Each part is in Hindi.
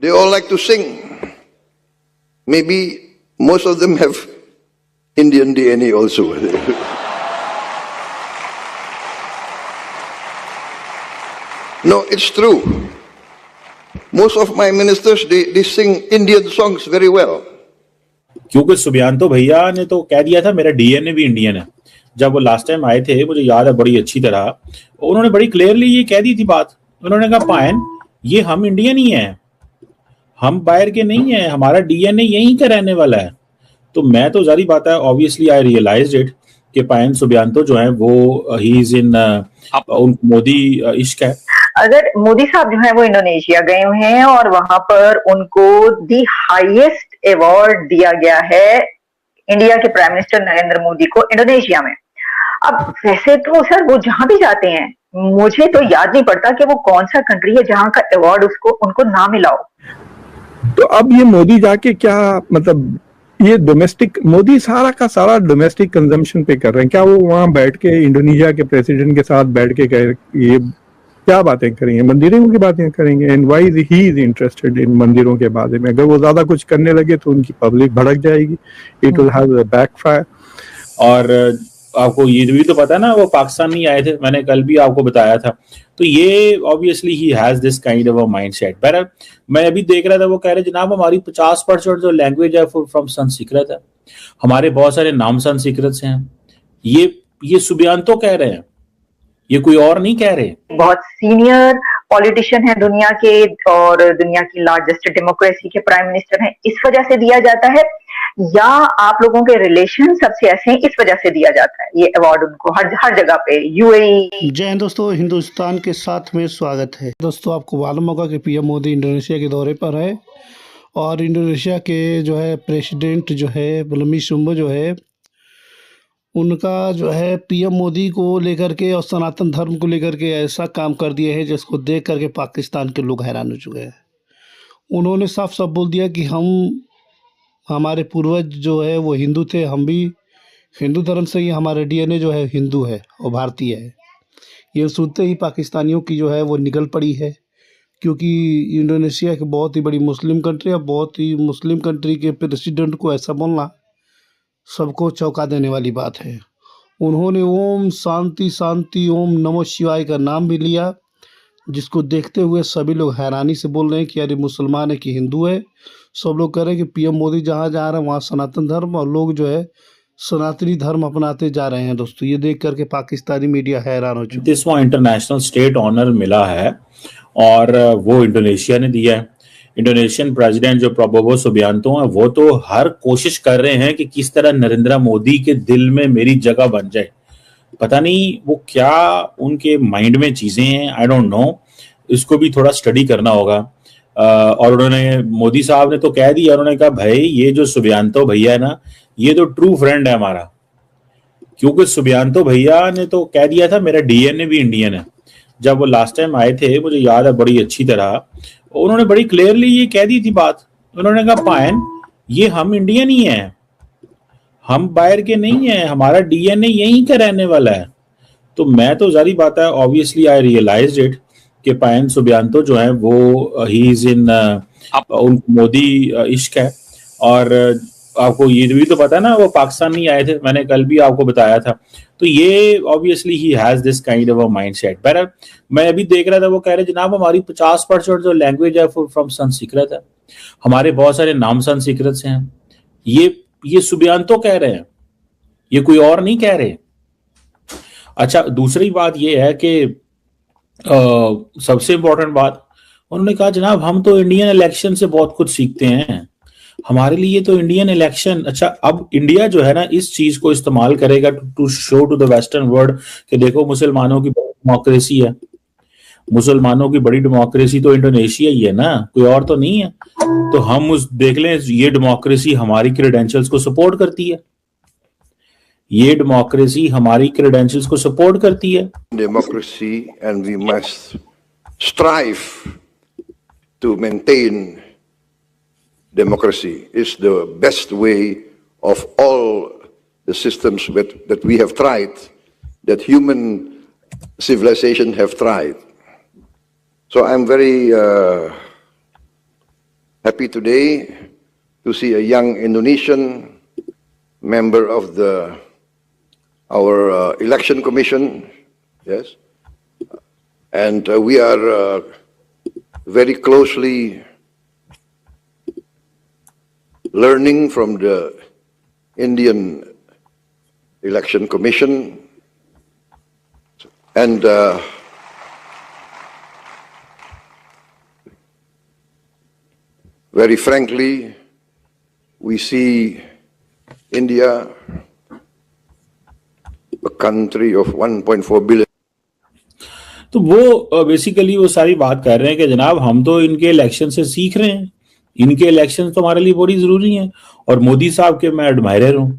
They all like to sing. Maybe most of them have Indian DNA also. No, it's true. Most of my ministers, they sing Indian songs very well. क्योंकि सुबियांतो भैया ने तो कह दिया था मेरा डीएनए भी इंडियन है। जब वो लास्ट टाइम आए थे, मुझे याद है बड़ी अच्छी तरह, उन्होंने बड़ी क्लियरली ये कह दी थी बात। उन्होंने कहा पायन, ये हम इंडियन ही हैं, हम बाहर के नहीं हैं, हमारा डीएनए यहीं का रहने वाला है। तो मैं तो जारी बात है, ऑब्वियसली आई रियलाइज्ड इट कि पायन सुबियांतो जो है वो ही इज इन मोदी इश्क है। अगर मोदी साहब जो है वो इंडोनेशिया गए हुए हैं और वहां पर उनको दी हाईएस्ट अवार्ड दिया गया है इंडिया के प्राइम मिनिस्टर नरेंद्र मोदी को इंडोनेशिया में। अब वैसे तो सर वो जहां भी जाते हैं, मुझे तो याद नहीं पड़ता कि वो कौन सा कंट्री है जहां का अवार्ड उनको ना मिला हो। तो अब ये मोदी जाके क्या मतलब, ये डोमेस्टिक, मोदी सारा का सारा डोमेस्टिक कंजम्पशन पे कर रहे हैं। क्या वो वहां बैठ के इंडोनेशिया के प्रेसिडेंट के साथ बैठ के ये क्या बातें करेंगे? मंदिरों की बातें करेंगे। And why he is interested in मंदिरों के बारे में? अगर वो ज्यादा कुछ करने लगे तो उनकी पब्लिक भड़क जाएगी, it will have a backfire. और आपको ये भी तो पता है ना, वो पाकिस्तान नहीं आए थे, मैंने कल भी आपको बताया था। तो ये obviously he has this kind of a mindset. पर मैं अभी देख रहा था, वो कह रहे जनाब हमारी 50% जो लैंग्वेज है फ्रॉम संस्कृत है, हमारे बहुत सारे नाम संस्कृत से हैं। ये सुबियांतो कह रहे हैं, ये कोई और नहीं कह रहे। बहुत सीनियर पॉलिटिशियन है दुनिया के और दुनिया की लार्जेस्ट डेमोक्रेसी के प्राइम मिनिस्टर हैं, इस वजह से दिया जाता है, या आप लोगों के रिलेशन सबसे ऐसे हैं इस वजह से दिया जाता है ये अवार्ड उनको हर जगह पे? यूएई। जय हिंद दोस्तों, हिंदुस्तान के साथ में स्वागत है। दोस्तों आपको मालूम होगा कि पीएम मोदी इंडोनेशिया के दौरे पर है और इंडोनेशिया के जो है प्रेसिडेंट जो है बुलमी सुम्बो जो है, उनका जो है पीएम मोदी को लेकर के और सनातन धर्म को लेकर के ऐसा काम कर दिए हैं जिसको देख करके पाकिस्तान के लोग हैरान हो चुके हैं। उन्होंने साफ साफ बोल दिया कि हमारे पूर्वज जो है वो हिंदू थे, हम भी हिंदू धर्म से ही, हमारा डीएनए जो है हिंदू है और भारतीय है। ये सुनते ही पाकिस्तानियों की जो है वो निकल पड़ी है, क्योंकि इंडोनेशिया की बहुत ही बड़ी मुस्लिम कंट्री है। बहुत ही मुस्लिम कंट्री के प्रेसिडेंट को ऐसा बोलना सबको चौंका देने वाली बात है। उन्होंने ओम शांति शांति ओम नमो शिवाय का नाम भी लिया, जिसको देखते हुए सभी लोग हैरानी से बोल रहे हैं कि अरे मुसलमान है कि हिंदू है। सब लोग कह रहे हैं कि पीएम मोदी जहाँ जा रहे हैं वहाँ सनातन धर्म, और लोग जो है सनातनी धर्म अपनाते जा रहे हैं। दोस्तों ये देख करके पाकिस्तानी मीडिया हैरान हो चुका है। 30वां इंटरनेशनल स्टेट ऑनर मिला है और वो इंडोनेशिया ने दिया है। इंडोनेशियन प्रेसिडेंट जो प्रबोवो सुबियांतो हैं, वो तो हर कोशिश कर रहे हैं कि किस तरह नरेंद्र मोदी के दिल में मेरी जगह बन जाए। पता नहीं वो क्या उनके माइंड में चीजें हैं, आई डोंट नो, इसको भी थोड़ा स्टडी करना होगा। और उन्होंने, मोदी साहब ने तो कह दिया, उन्होंने कहा भाई ये जो सुबियांतो भैया है ना, ये तो ट्रू फ्रेंड है हमारा। क्योंकि सुबियांतो भैया ने तो कह दिया था मेरा डीएनए भी इंडियन है। जब वो लास्ट टाइम आए थे, मुझे याद है बड़ी अच्छी तरह, उन्होंने बड़ी क्लियरली ये कह दी थी बात। उन्होंने कहा पायन, ये हम इंडियन ही हैं, हम बाहर के नहीं हैं, हमारा डीएनए यहीं का रहने वाला है। तो मैं तो जारी बात है, ऑब्वियसली आई रियलाइज्ड इट कि पायन सुबियांतो जो है वो ही इज इन मोदी इश्क है। और आपको ये भी तो पता है ना, वो पाकिस्तान नहीं आए थे, मैंने कल भी आपको बताया था। तो ये obviously he has this kind of a mindset. पर मैं अभी देख रहा था, वो कह रहे जनाब हमारी 50% जो लैंग्वेज है फ्रॉम संस्कृत है, हमारे बहुत सारे नाम संस्कृत से हैं। ये सुबियांतो कह रहे हैं, ये कोई और नहीं कह रहे। अच्छा, दूसरी बात ये है कि सबसे इंपॉर्टेंट बात, उन्होंने कहा जनाब हम तो इंडियन इलेक्शन से बहुत कुछ सीखते हैं, हमारे लिए तो इंडियन इलेक्शन। अच्छा, अब इंडिया जो है ना इस चीज को इस्तेमाल करेगा to show to the western world कि देखो मुसलमानों की डेमोक्रेसी है। मुसलमानों की बड़ी डेमोक्रेसी तो इंडोनेशिया ही है ना, कोई और तो नहीं है। तो हम उस देख लें, ये डेमोक्रेसी हमारी क्रेडेंशियल्स को सपोर्ट करती है, ये डेमोक्रेसी हमारी क्रेडेंशियल्स को सपोर्ट करती है। Democracy, and we must strive to maintain democracy. Is the best way of all the systems that we have tried, that human civilization have tried. So I'm very happy today to see a young Indonesian member of our election commission. Yes, and we are very closely learning from the Indian Election Commission, and very frankly, we see India, a country of 1.4 billion. तो वो बेसिकली वो सारी बात कर रहे हैं कि जनाब हम तो इनके इलेक्शन से सीख रहे हैं, इनके इलेक्शन तो हमारे लिए बड़ी जरूरी हैं, और मोदी साहब के मैं एडमायरर हूं।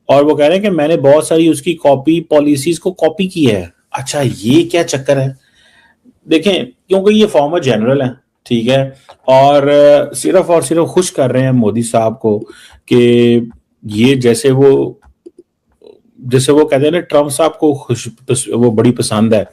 और वो कह रहे हैं कि मैंने बहुत सारी उसकी कॉपी पॉलिसीज को कॉपी की है। अच्छा, ये क्या चक्कर है? देखें, क्योंकि ये फॉर्मर जनरल है, ठीक है, और सिर्फ खुश कर रहे हैं मोदी साहब को कि ये जैसे वो कहते हैं ना, ट्रम्प साहब को वो बड़ी पसंद है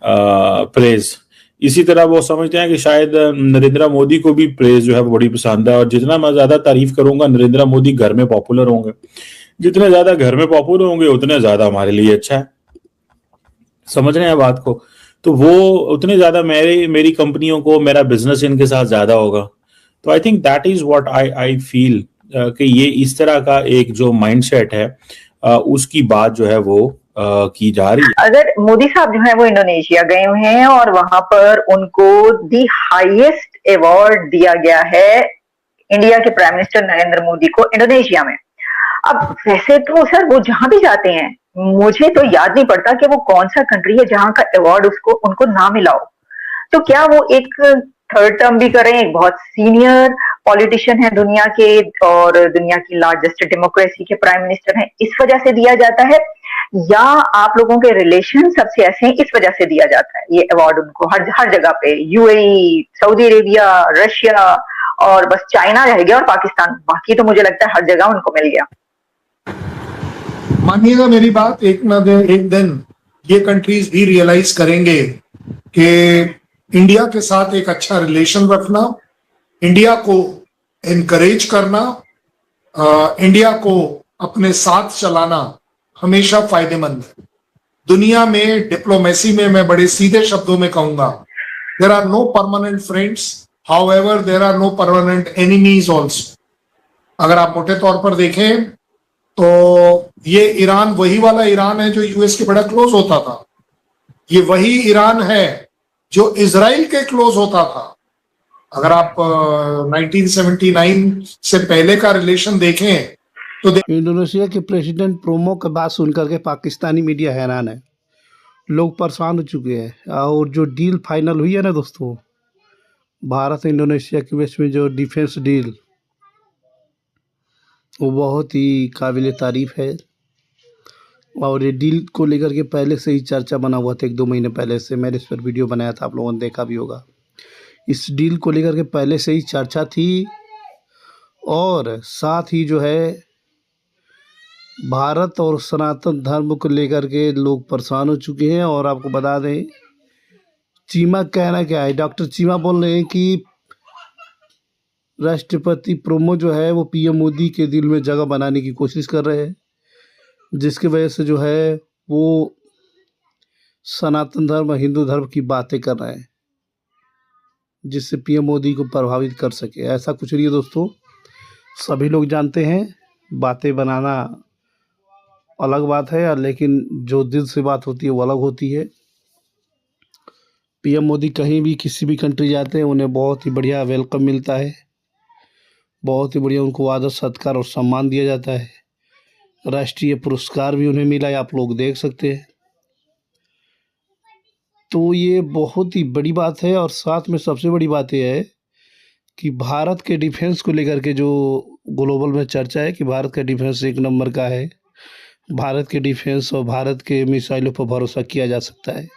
प्रेज, इसी तरह वो समझते हैं कि शायद नरेंद्र मोदी को भी प्रेज जो है वो बड़ी पसंद है, और जितना मैं ज्यादा तारीफ करूंगा नरेंद्र मोदी घर में पॉपुलर होंगे, जितने ज्यादा घर में पॉपुलर होंगे उतने ज्यादा हमारे लिए अच्छा है। समझ रहे हैं बात को? तो वो उतने ज्यादा मेरी कंपनियों को, मेरा बिजनेस इनके साथ ज्यादा होगा। तो I think that is what I feel कि ये इस तरह का एक जो माइंडसेट है उसकी बात जो है वो की जा रही है। अगर मोदी साहब जो है वो इंडोनेशिया गए हुए हैं और वहां पर उनको दी हाईएस्ट अवार्ड दिया गया है इंडिया के प्राइम मिनिस्टर नरेंद्र मोदी को इंडोनेशिया में। अब वैसे तो सर वो जहां भी जाते हैं, मुझे तो याद नहीं पड़ता कि वो कौन सा कंट्री है जहां का अवार्ड उनको ना मिला हो। तो क्या वो एक थर्ड टर्म भी कर रहे हैं, एक बहुत सीनियर पॉलिटिशियन है दुनिया के और दुनिया की लार्जेस्ट डेमोक्रेसी के प्राइम मिनिस्टर हैं, इस वजह से दिया जाता है, या आप लोगों के रिलेशन सबसे ऐसे हैं इस वजह से दिया जाता है ये अवार्ड उनको हर जगह पे? यूएई, सऊदी अरेबिया, रशिया और बस चाइना रह गया और पाकिस्तान, बाकी तो मुझे लगता है हर जगह उनको मिल गया। मानिएगा मेरी बात, एक दिन ये कंट्रीज भी रियलाइज करेंगे कि इंडिया के साथ एक अच्छा रिलेशन रखना, इंडिया को एनकरेज करना, इंडिया को अपने साथ चलाना हमेशा फायदेमंद है। दुनिया में डिप्लोमेसी में मैं बड़े सीधे शब्दों में कहूंगा, there are no permanent friends, however there are no permanent enemies also. अगर आप मोटे तौर पर देखें तो ये ईरान वही वाला ईरान है जो यूएस के बड़ा क्लोज होता था, ये वही ईरान है जो इजराइल के क्लोज होता था। अगर आप 1979 से पहले का रिलेशन देखें तो इंडोनेशिया के प्रेसिडेंट प्रोमो के बात सुनकर के पाकिस्तानी मीडिया हैरान है, लोग परेशान हो चुके हैं। और जो डील फाइनल हुई है ना दोस्तों, भारत इंडोनेशिया के बीच में जो डिफेंस डील, वो बहुत ही काबिल तारीफ है। और ये डील को लेकर के पहले से ही चर्चा बना हुआ था, 1-2 महीने पहले से मैंने इस पर वीडियो बनाया था, आप लोगों ने देखा भी होगा। इस डील को लेकर के पहले से ही चर्चा थी, और साथ ही जो है भारत और सनातन धर्म को लेकर के लोग परेशान हो चुके हैं। और आपको बता दें, चीमा कहना क्या है, डॉक्टर चीमा बोल रहे हैं कि राष्ट्रपति प्रोमो जो है वो पीएम मोदी के दिल में जगह बनाने की कोशिश कर रहे हैं, जिसकी वजह से जो है वो सनातन धर्म हिंदू धर्म की बातें कर रहे हैं, जिससे पीएम मोदी को प्रभावित कर सके। ऐसा कुछ नहीं है दोस्तों, सभी लोग जानते हैं बातें बनाना अलग बात है, लेकिन जो दिल से बात होती है वो अलग होती है। पीएम मोदी कहीं भी किसी भी कंट्री जाते हैं उन्हें बहुत ही बढ़िया वेलकम मिलता है, बहुत ही बढ़िया उनको आदर सत्कार और सम्मान दिया जाता है। राष्ट्रीय पुरस्कार भी उन्हें मिला है, आप लोग देख सकते हैं। तो ये बहुत ही बड़ी बात है। और साथ में सबसे बड़ी बात यह है कि भारत के डिफेंस को लेकर के जो ग्लोबल में चर्चा है कि भारत का डिफेंस 1 नंबर का है, भारत के डिफेंस और भारत के मिसाइलों पर भरोसा किया जा सकता है।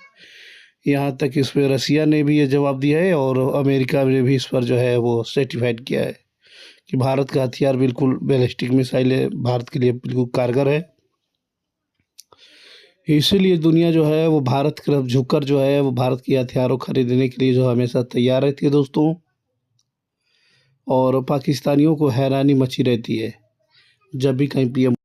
यहाँ तक इस पर रसिया ने भी ये जवाब दिया है और अमेरिका ने भी इस पर जो है वो सर्टिफाइड किया है कि भारत का हथियार बिल्कुल बैलिस्टिक मिसाइल है, भारत के लिए बिल्कुल कारगर है। इसीलिए दुनिया जो है वो भारत की तरफ झुककर जो है वो भारत के हथियारों खरीदने के लिए जो हमेशा तैयार रहती है दोस्तों। और पाकिस्तानियों को हैरानी मची रहती है जब भी कहीं पीएम